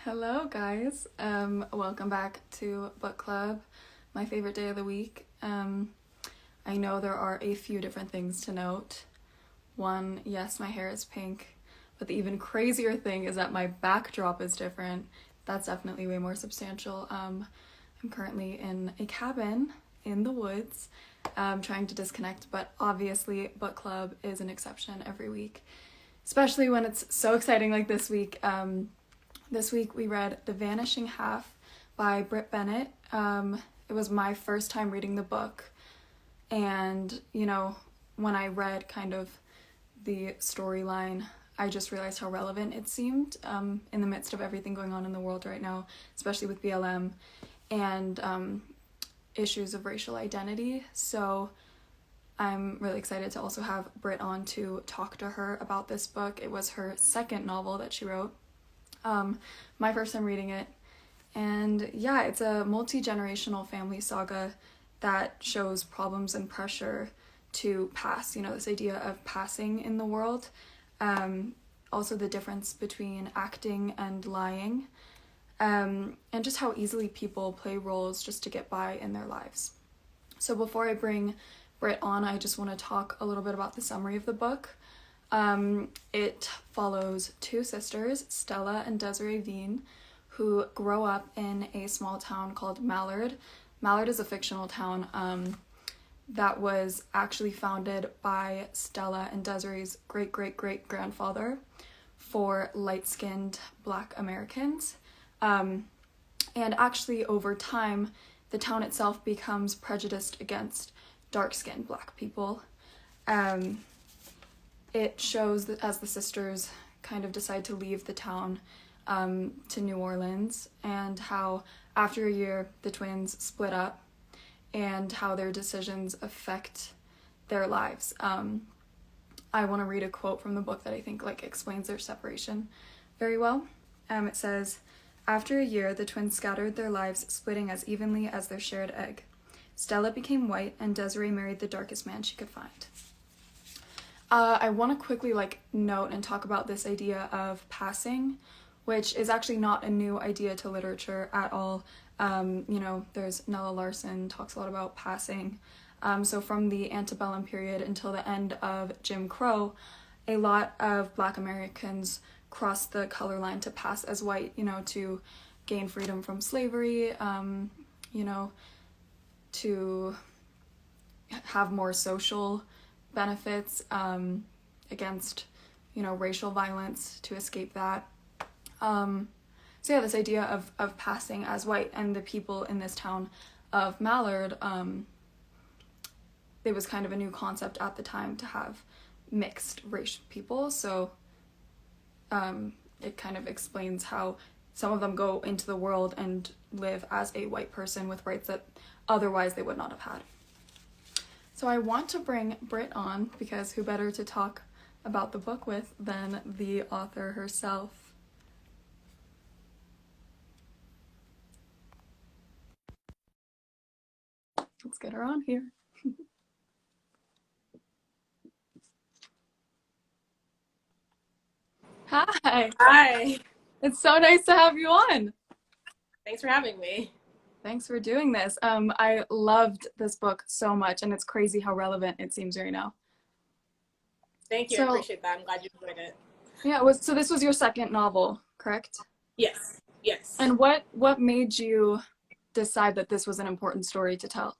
Hello, guys. Welcome back to book club, my favorite day of the week. I know there are a few different things to note. One, yes, my hair is pink, but the even crazier thing is that my backdrop is different. That's definitely way more substantial. I'm currently in a cabin in the woods, trying to disconnect, but obviously book club is an exception every week, especially when it's so exciting like this week. This week we read The Vanishing Half by Britt Bennett. It was my first time reading the book, and when I read kind of the storyline, I just realized how relevant it seemed in the midst of everything going on in the world right now, especially with BLM and issues of racial identity. So I'm really excited to also have Britt on to talk to her about this book. It was her second novel that she wrote. My first time reading it, and yeah, it's a multi-generational family saga that shows problems and pressure to pass, this idea of passing in the world, also the difference between acting and lying, and just how easily people play roles just to get by in their lives. So before I bring Britt on, I just want to talk a little bit about the summary of the book. It follows two sisters, Stella and Desiree Returns, who grow up in a small town called Mallard. Mallard is a fictional town that was actually founded by Stella and Desiree's great-great-great-grandfather for light-skinned Black Americans. And actually, over time, the town itself becomes prejudiced against dark-skinned Black people. It shows that as the sisters kind of decide to leave the town to New Orleans, and how after a year the twins split up and how their decisions affect their lives. I want to read a quote from the book that I think explains their separation very well. It says, "After a year, the twins scattered their lives, splitting as evenly as their shared egg. Stella became white, and Desiree married the darkest man she could find." I want to quickly note and talk about this idea of passing, which is actually not a new idea to literature at all. There's Nella Larson talks a lot about passing. So from the antebellum period until the end of Jim Crow, a lot of Black Americans crossed the color line to pass as white, to gain freedom from slavery, to have more social benefits against racial violence, to escape that. So yeah, this idea of passing as white, and the people in this town of Mallard, it was kind of a new concept at the time to have mixed race people. So it kind of explains how some of them go into the world and live as a white person with rights that otherwise they would not have had. So I want to bring Britt on, because who better to talk about the book with than the author herself. Let's get her on here. Hi. Hi. It's so nice to have you on. Thanks for having me. Thanks for doing this. I loved this book so much, and it's crazy how relevant it seems right now. Thank you. I appreciate that. I'm glad you enjoyed it. Yeah, so this was your second novel, correct? Yes. Yes. And what made you decide that this was an important story to tell?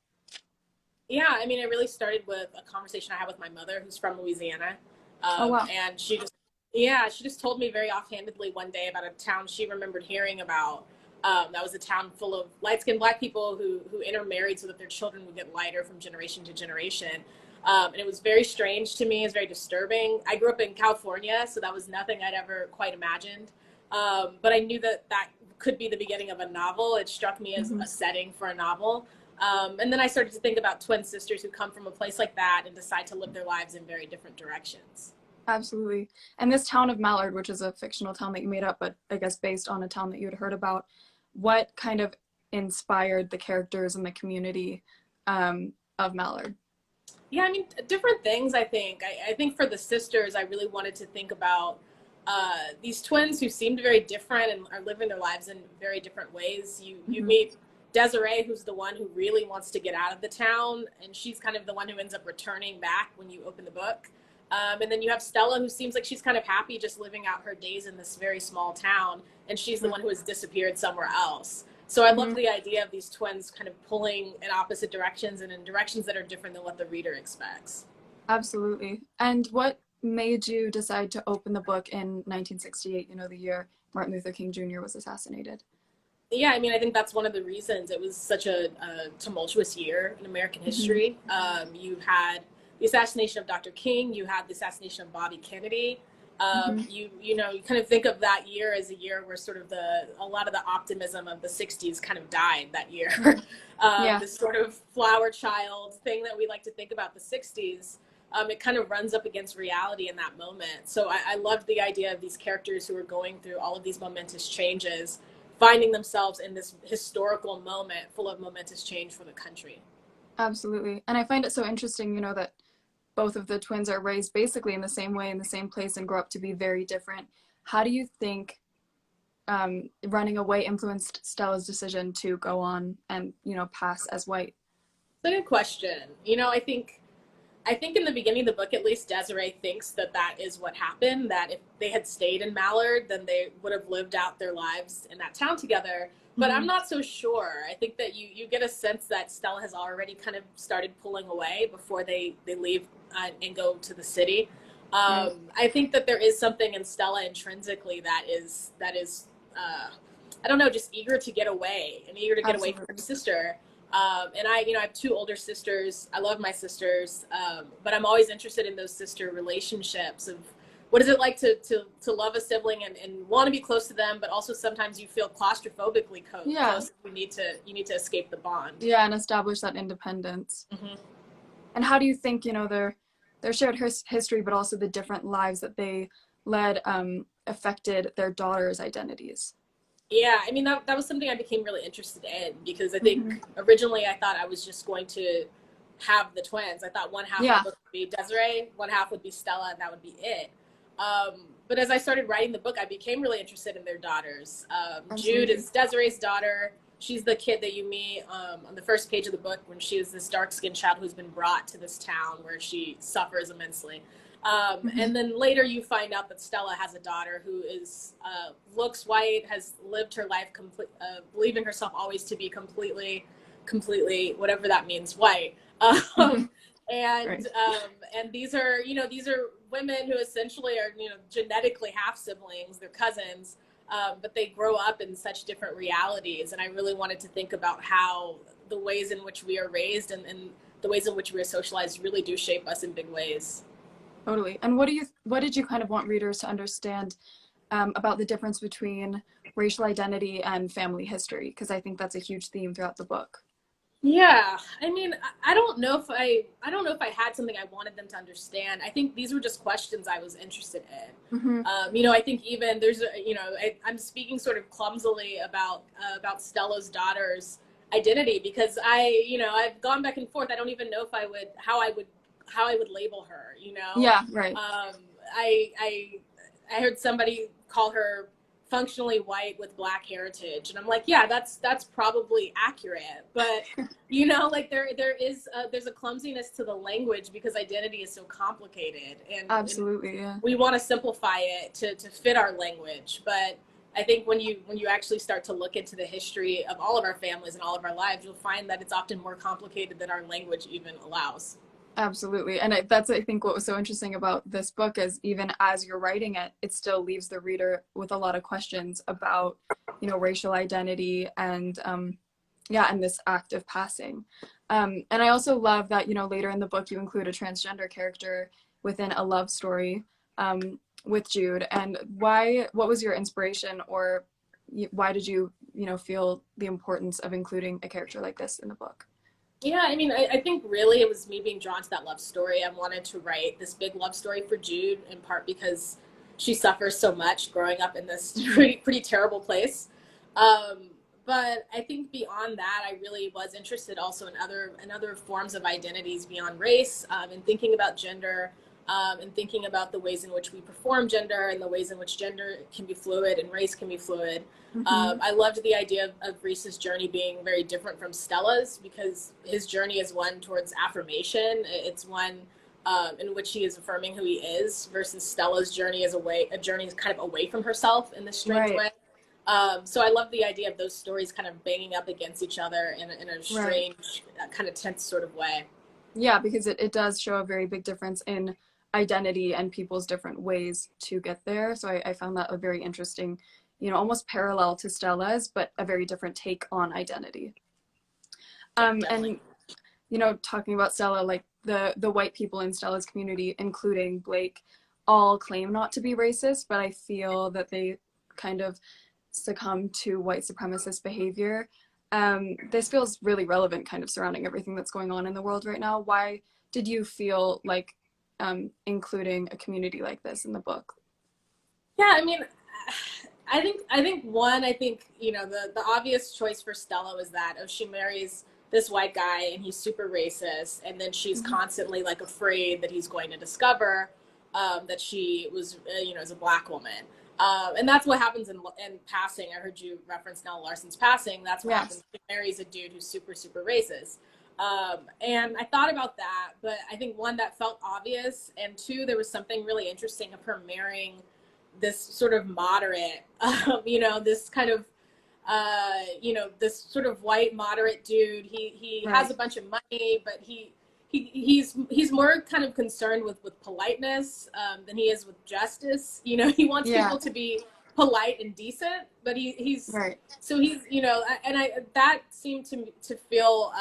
Yeah, it really started with a conversation I had with my mother, who's from Louisiana. Oh, wow. And she just told me very offhandedly one day about a town she remembered hearing about. That was a town full of light-skinned Black people who intermarried so that their children would get lighter from generation to generation. And it was very strange to me. It was very disturbing. I grew up in California, so that was nothing I'd ever quite imagined. But I knew that could be the beginning of a novel. It struck me as a setting for a novel. And then I started to think about twin sisters who come from a place like that and decide to live their lives in very different directions. Absolutely. And this town of Mallard, which is a fictional town that you made up, but I guess based on a town that you had heard about, what kind of inspired the characters and the community of Mallard? Yeah, different things, I think. I think for the sisters, I really wanted to think about these twins who seemed very different and are living their lives in very different ways. You meet Desiree, who's the one who really wants to get out of the town, and she's kind of the one who ends up returning back when you open the book. And then you have Stella, who seems like she's kind of happy just living out her days in this very small town, and she's the one who has disappeared somewhere else. So I love the idea of these twins kind of pulling in opposite directions and in directions that are different than what the reader expects. Absolutely. And what made you decide to open the book in 1968, you know, the year Martin Luther King Jr. was assassinated? Yeah, I mean, I think that's one of the reasons. It was such a tumultuous year in American history. You had the assassination of Dr. King, you had the assassination of Bobby Kennedy. You know, you kind of think of that year as a year where sort of a lot of the optimism of the 60s kind of died that year. This sort of flower child thing that we like to think about the 60s, it kind of runs up against reality in that moment. So I loved the idea of these characters who are going through all of these momentous changes, finding themselves in this historical moment full of momentous change for the country. Absolutely. And I find it so interesting, you know, that both of the twins are raised basically in the same way, in the same place, and grow up to be very different. How do you think running away influenced Stella's decision to go on and, you know, pass as white? It's a good question. You know, I think in the beginning of the book, at least, Desiree thinks that is what happened, that if they had stayed in Mallard, then they would have lived out their lives in that town together. But I'm not so sure. I think that you get a sense that Stella has already kind of started pulling away before they leave and go to the city. I think that there is something in Stella intrinsically that is I don't know, just eager to get away and eager to get away from her sister. And I have two older sisters. I love my sisters, but I'm always interested in those sister relationships of what is it like to love a sibling and want to be close to them, but also sometimes you feel claustrophobically close. You need to escape the bond. Yeah, and establish that independence. And how do you think, you know, their shared history, but also the different lives that they led affected their daughters' identities? Yeah, I mean, that was something I became really interested in, because I think originally I thought I was just going to have the twins. I thought one half of the book would be Desiree, one half would be Stella, and that would be it. But as I started writing the book, I became really interested in their daughters. Jude is Desiree's daughter. She's the kid that you meet on the first page of the book when she is this dark-skinned child who's been brought to this town where she suffers immensely. And then later you find out that Stella has a daughter who is looks white, has lived her life believing herself always to be completely, whatever that means, white. And these are women who essentially are, you know, genetically half siblings, they're cousins, but they grow up in such different realities. And I really wanted to think about how the ways in which we are raised and the ways in which we are socialized really do shape us in big ways. Totally. And what did you kind of want readers to understand about the difference between racial identity and family history? Because I think that's a huge theme throughout the book. Yeah, I mean, I don't know if I had something I wanted them to understand. I think these were just questions I was interested in. You know, I think even there's I'm speaking sort of clumsily about Stella's daughter's identity, because I've gone back and forth. I don't even know how I would label her, you know? Yeah, right. I heard somebody call her functionally white with black heritage, and I'm like, yeah, that's probably accurate, but you know, like there's a clumsiness to the language because identity is so complicated, and absolutely, yeah, we want to simplify it to fit our language. But I think when you actually start to look into the history of all of our families and all of our lives, you'll find that it's often more complicated than our language even allows. Absolutely. And that's, I think, what was so interesting about this book is even as you're writing it, it still leaves the reader with a lot of questions about, you know, racial identity and, and this act of passing. And I also love that, you know, later in the book, you include a transgender character within a love story with Jude. And what was your inspiration, or why did you, you know, feel the importance of including a character like this in the book? Yeah, I mean, I think really it was me being drawn to that love story. I wanted to write this big love story for Jude, in part because she suffers so much growing up in this pretty terrible place. But I think beyond that, I really was interested also in other forms of identities beyond race, and thinking about gender. and thinking about the ways in which we perform gender and the ways in which gender can be fluid and race can be fluid. I loved the idea of Reese's journey being very different from Stella's, because his journey is one towards affirmation. It's one in which he is affirming who he is, versus Stella's journey is a journey kind of away from herself in this strange way. So I love the idea of those stories kind of banging up against each other in a strange, kind of tense sort of way. Yeah, because it does show a very big difference in identity and people's different ways to get there. So I found that a very interesting, almost parallel to Stella's, but a very different take on identity. And, talking about Stella, like the white people in Stella's community, including Blake, all claim not to be racist, but I feel that they kind of succumb to white supremacist behavior. This feels really relevant kind of surrounding everything that's going on in the world right now. Why did you feel like including a community like this in the book? Yeah, I mean, I think the obvious choice for Stella was that if she marries this white guy and he's super racist, and then she's constantly like afraid that he's going to discover that she was as a Black woman. And that's what happens in Passing. I heard you reference Nella Larsen's Passing. That's what happens. She marries a dude who's super, super racist. And I thought about that, but I think one, that felt obvious, and two, there was something really interesting of her marrying this sort of moderate, this kind of, this sort of white moderate dude. He has a bunch of money, but he's more kind of concerned with politeness than he is with justice. He wants people to be polite and decent, but he's so he's that seemed to feel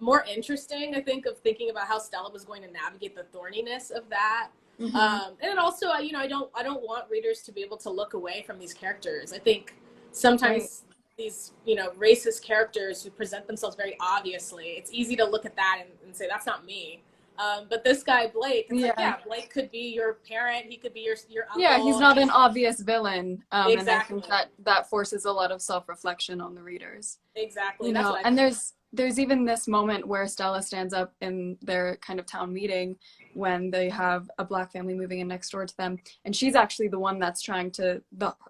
more interesting, I think, of thinking about how Stella was going to navigate the thorniness of that. And it also, I don't want readers to be able to look away from these characters. I think sometimes these racist characters who present themselves very obviously, it's easy to look at that and say that's not me. But this guy Blake, it's Blake could be your parent, he could be your uncle. Yeah, he's not an obvious villain. And I think that forces a lot of self-reflection on the readers. Exactly. And there's even this moment where Stella stands up in their kind of town meeting when they have a Black family moving in next door to them, and she's actually the one that's trying the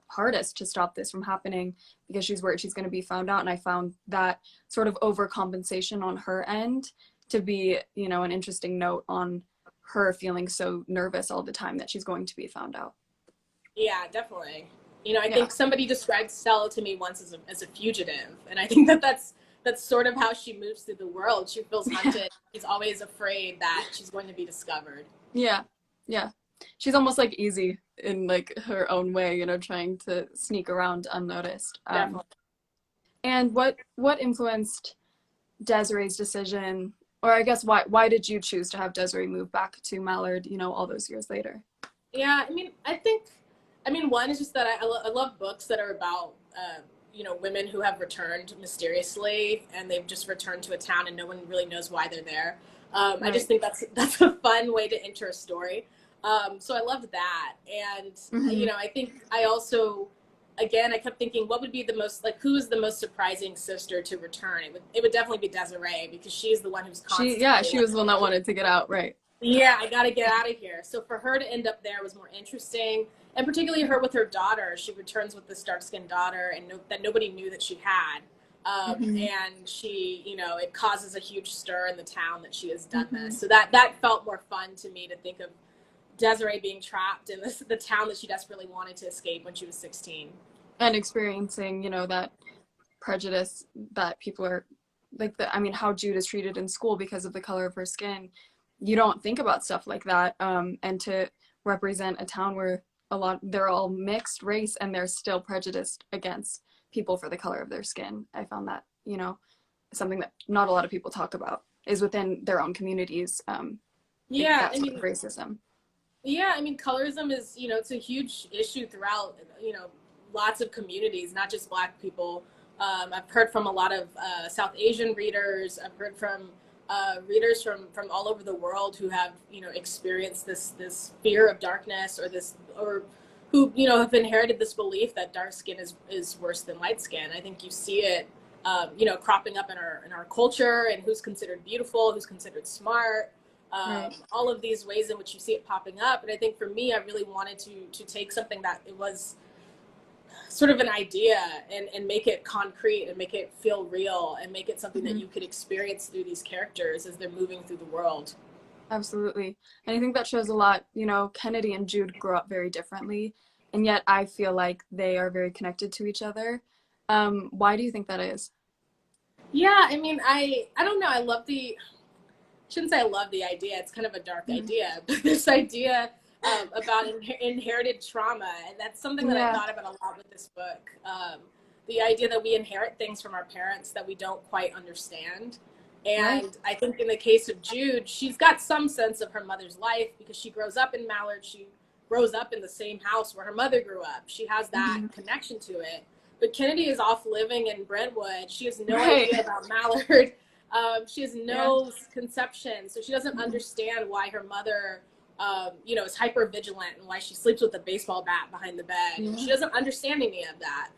hardest to stop this from happening, because she's worried she's going to be found out. And I found that sort of overcompensation on her end to be, an interesting note on her feeling so nervous all the time that she's going to be found out. Yeah, definitely. I think somebody described Stella to me once as a fugitive, and I think that's sort of how she moves through the world. She feels hunted. She's always afraid that she's going to be discovered. Yeah. She's almost like easy in like her own way, trying to sneak around unnoticed. And what influenced Desiree's decision, or I guess why did you choose to have Desiree move back to Mallard, all those years later? Yeah, one is just that I love books that are about women who have returned mysteriously, and they've just returned to a town and no one really knows why they're there. I just think that's a fun way to enter a story. So I loved that. And, I think I also, again, I kept thinking, what would be the most, who is the most surprising sister to return? It would definitely be Desiree, because she's the one who's constantly... She was the one that wanted to get out, right? Yeah, I got to get out of here. So for her to end up there was more interesting. And particularly her with her daughter. She returns with this dark-skinned daughter that nobody knew that she had. And she, it causes a huge stir in the town that she has done this. So that felt more fun to me, to think of Desiree being trapped in the town that she desperately wanted to escape when she was 16. And experiencing, that prejudice that people are, how Jude is treated in school because of the color of her skin. You don't think about stuff like that. And to represent a town where they're all mixed race and they're still prejudiced against people for the color of their skin. I found that, something that not a lot of people talk about is within their own communities. Racism. Yeah, colorism is, it's a huge issue throughout, lots of communities, not just Black people. I've heard from a lot of South Asian readers. I've heard from readers from all over the world who have, experienced this fear of darkness, or who, have inherited this belief that dark skin is worse than light skin. I think you see it, cropping up in our culture, and who's considered beautiful, who's considered smart. Right. all of these ways in which you see it popping up. And I think for me, I really wanted to take something that it was sort of an idea and make it concrete and make it feel real and make it something that Mm-hmm. you could experience through these characters as they're moving through the world. Absolutely. And I think that shows a lot. Kennedy and Jude grew up very differently, and yet I feel like they are very connected to each other. Why do you think that is? Yeah, I mean, I don't know. I love the shouldn't say I love the idea. It's kind of a dark Mhm. idea, but this idea about inherited trauma, and that's something that I Yeah, thought about a lot with this book. The idea that we inherit things from our parents that we don't quite understand. right. And I think in the case of Jude, she's got some sense of her mother's life because she grows up in Mallard. She grows up in the same house where her mother grew up. She has that Hmm. connection to it. But Kennedy is off living in Brentwood. She has no Right. idea about Mallard. She has Yeah. no conception, so she doesn't Mhm. understand why her mother, is hyper vigilant and why she sleeps with a baseball bat behind the bed. She Yeah. doesn't understand any of that.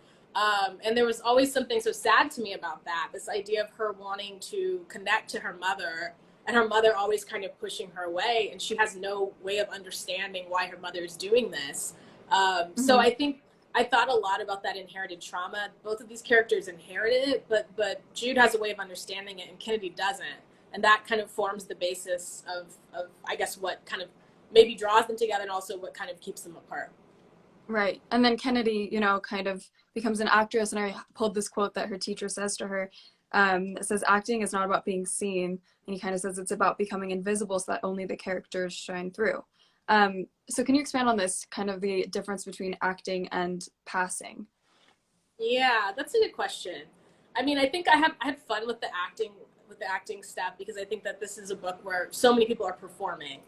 And there was always something so sad to me about that. This idea of her wanting to connect to her mother, and her mother always kind of pushing her away, and she has no way of understanding why her mother is doing this. So Hmm. I think I thought a lot about that inherited trauma. Both of these characters inherited it, but Jude has a way of understanding it, and Kennedy doesn't, and that kind of forms the basis of I guess what kind of maybe draws them together, and also what kind of keeps them apart. Right. And then Kennedy, kind of becomes an actress. And I pulled this quote that her teacher says to her. It says, acting is not about being seen. And he kind of says it's about becoming invisible so that only the characters shine through. So can you expand on this, kind of the difference between acting and passing? Yeah, that's a good question. I mean, I think I had fun with the acting stuff because I think that this is a book where so many people are performing.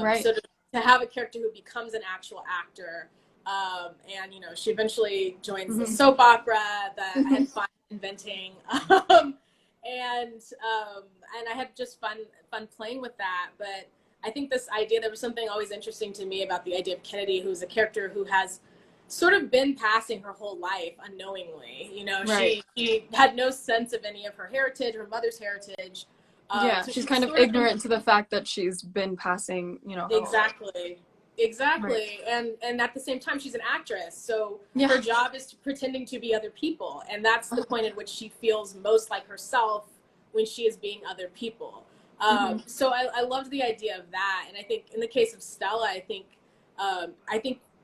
Right. So to have a character who becomes an actual actor, and she eventually joins the Hmm. soap opera that I had fun inventing, um, and I had just fun playing with that. But I think this idea, there was something always interesting to me about the idea of Kennedy, who's a character who has sort of been passing her whole life unknowingly. Right. She had no sense of any of her heritage, her mother's heritage. Yeah. So She's she's kind of sort of ignorant to the fact that she's been passing, her whole life. exactly, Right. exactly, and at the same time, she's an actress. So Yeah. her job is pretending to be other people, and that's the point at which she feels most like herself when she is being other people. Hmm. So I loved the idea of that, and I think in the case of Stella, I think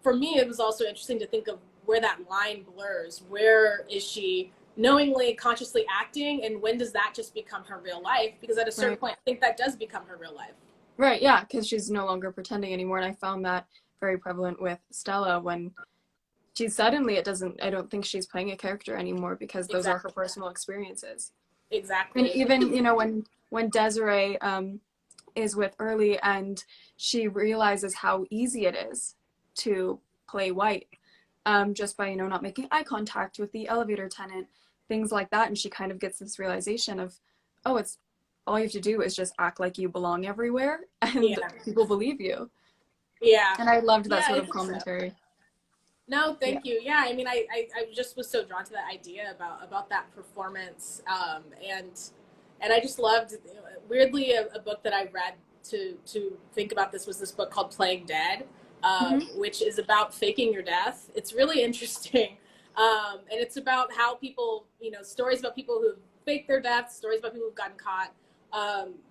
for me it was also interesting to think of where that line blurs. Where is she knowingly, consciously acting, and when does that just become her real life? Because at a certain Right. point, I think that does become her real life. Right. Yeah. Because she's no longer pretending anymore. And I found that very prevalent with Stella when it doesn't, I don't think she's playing a character anymore because those are her Exactly. personal experiences. And Exactly. even, when Desiree is with Early and she realizes how easy it is to play white, just by, not making eye contact with the elevator tenant, things like that. And she kind of gets this realization of, oh, it's all you have to do is just act like you belong everywhere and Yeah. people believe you. Yeah. And I loved that Yeah, sort I of think so. commentary. No, Yeah. thank you. Yeah, I mean, I just was so drawn to that idea about that performance, and I just loved. Weirdly, a book that I read to think about this was this book called Playing Dead, Hmm. which is about faking your death. It's really interesting, and it's about how people, stories about people who fake their deaths, stories about people who've gotten caught.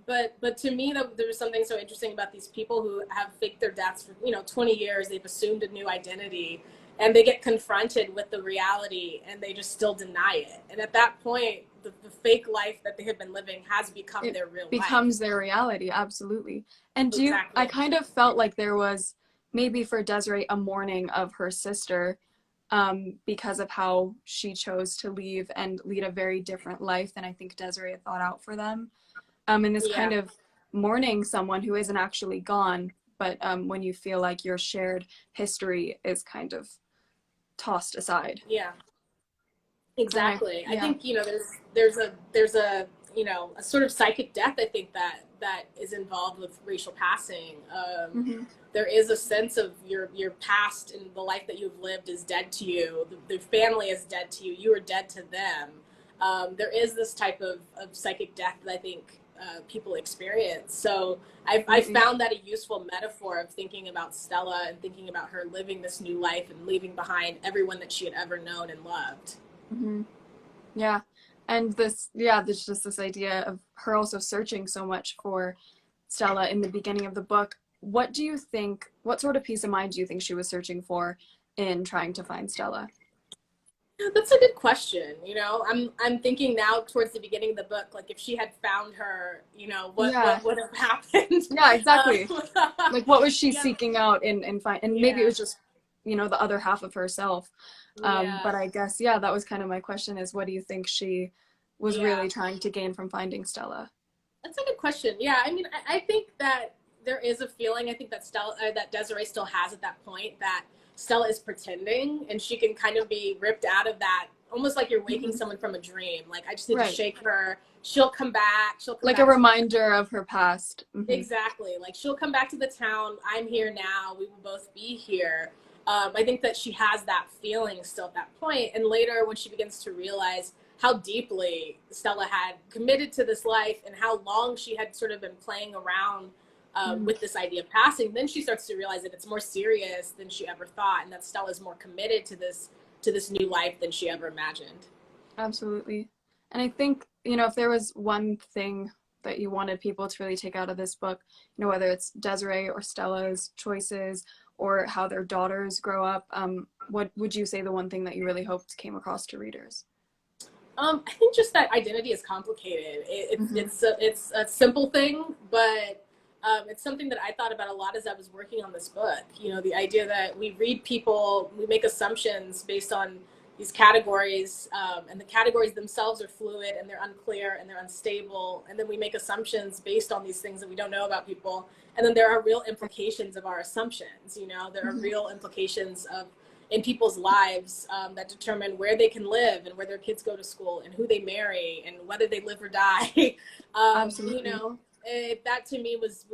But to me, there was something so interesting about these people who have faked their deaths for 20 years. They've assumed a new identity, and they get confronted with the reality, and they just still deny it. And at that point, the fake life that they have been living has become It their real life. becomes their reality, absolutely. And I Exactly. kind of felt like there was maybe for Desiree a mourning of her sister, because of how she chose to leave and lead a very different life than I think Desiree had thought out for them. And this Yeah. kind of mourning someone who isn't actually gone, but when you feel like your shared history is kind of tossed aside. Yeah. And Exactly. I yeah. think there's a a sort of psychic death. I think that is involved with racial passing. Hmm. There is a sense of your past and the life that you've lived is dead to you. The family is dead to you. You are dead to them. There is this type of psychic death that I think people experience. So I found that a useful metaphor of thinking about Stella and thinking about her living this new life and leaving behind everyone that she had ever known and loved. Mm-hmm. Yeah. And there's just this idea of her also searching so much for Stella in the beginning of the book. What sort of peace of mind do you think she was searching for in trying to find Stella? That's a good question. I'm thinking now towards the beginning of the book, like if she had found her, Yeah. what would have happened? Yeah, exactly. Like what was she Yeah, seeking out in find, and maybe it yeah, was just, the other half of herself. yeah, But I guess, yeah, that was kind of my question is what do you think she was yeah. really trying to gain from finding Stella? That's a good question. Yeah, I mean, I think that there is a feeling. I think that that Desiree still has at that point that Stella is pretending, and she can kind of be ripped out of that, almost like you're waking Mhm. someone from a dream. Like I just need to Right. shake her. She'll come back. She'll come Like a back to the reminder of her past. Hmm. exactly. Like she'll come back to the town. I'm here now. We will both be here. I think that she has that feeling still at that point. And later, when she begins to realize how deeply Stella had committed to this life and how long she had sort of been playing around Hmm. with this idea of passing, then she starts to realize that it's more serious than she ever thought, and that Stella's more committed to this new life than she ever imagined. Absolutely. And I think, if there was one thing that you wanted people to really take out of this book, whether it's Desiree or Stella's choices or how their daughters grow up, what would you say the one thing that you really hoped came across to readers? I think just that identity is complicated. Hmm. It's a simple thing, but it's something that I thought about a lot as I was working on this book. The idea that we read people, we make assumptions based on these categories, and the categories themselves are fluid and they're unclear and they're unstable. And then we make assumptions based on these things that we don't know about people. And then there are real implications of our assumptions. There are Hmm. real implications of in people's lives that determine where they can live and where their kids go to school and who they marry and whether they live or die. Absolutely. That to me was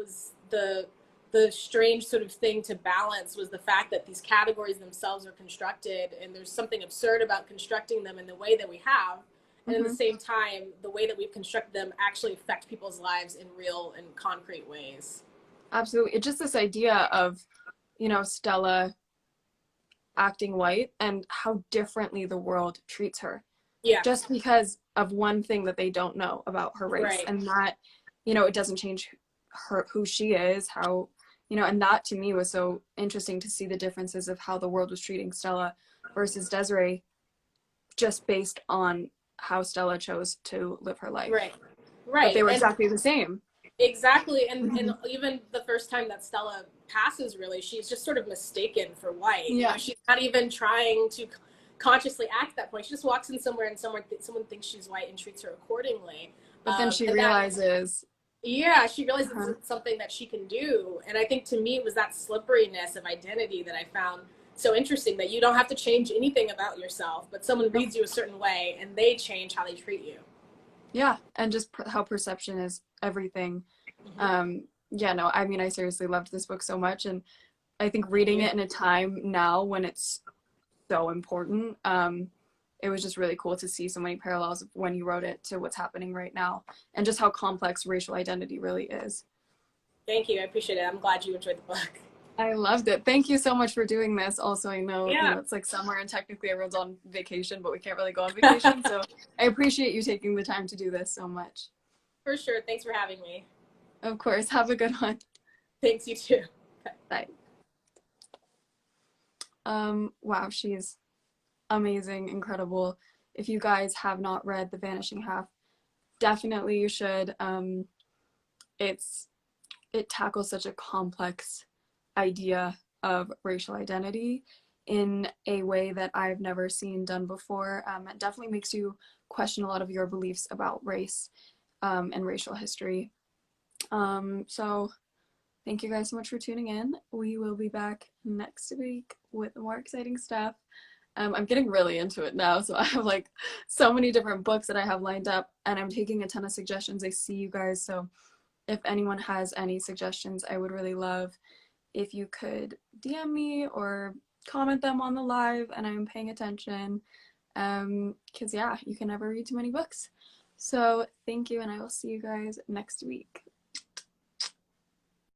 the strange sort of thing to balance was the fact that these categories themselves are constructed, and there's something absurd about constructing them in the way that we have. And at the Hmm. same time, the way that we've constructed them actually affect people's lives in real and concrete ways. Absolutely. It's just this idea of, Stella acting white and how differently the world treats her Yeah, just because of one thing that they don't know about her race, right. and that it doesn't change her who she is, how and that to me was so interesting to see the differences of how the world was treating Stella versus Desiree just based on how Stella chose to live her life, Right. but they Right. were And exactly the same. exactly. And Hmm. even the first time that Stella passes, really, she's just sort of mistaken for white. Yeah, She's not even trying to consciously act at that point. She just walks in somewhere and someone thinks she's white and treats her accordingly. but then she And that, realizes. yeah, she realizes Uh-huh. it's something that she can do. And I think to me, it was that slipperiness of identity that I found so interesting, that you don't have to change anything about yourself, but someone Nope. reads you a certain way and they change how they treat you. Yeah, and just how perception is everything. Mm-hmm. Yeah, no, I mean, I seriously loved this book so much, and I think Thank reading you. it in a time now when it's so important, it was just really cool to see so many parallels of when you wrote it to what's happening right now, and just how complex racial identity really is. Thank you. I appreciate it. I'm glad you enjoyed the book. I loved it. Thank you so much for doing this. Also, I know, Yeah, it's like summer and technically everyone's on vacation, but we can't really go on vacation. So I appreciate you taking the time to do this so much. for sure. Thanks for having me. Of course. Have a good one. Thanks, you too. Bye. Wow, she's amazing, incredible. If you guys have not read The Vanishing Half, definitely you should. It's it tackles such a complex idea of racial identity in a way that I've never seen done before. It definitely makes you question a lot of your beliefs about race, and racial history. So thank you guys so much for tuning in. We will be back next week with more exciting stuff. I'm getting really into it now, so I have like so many different books that I have lined up, and I'm taking a ton of suggestions. I see you guys, so if anyone has any suggestions, I would really love if you could DM me or comment them on the live, and I'm paying attention. Because yeah, you can never read too many books. So thank you, and I will see you guys next week.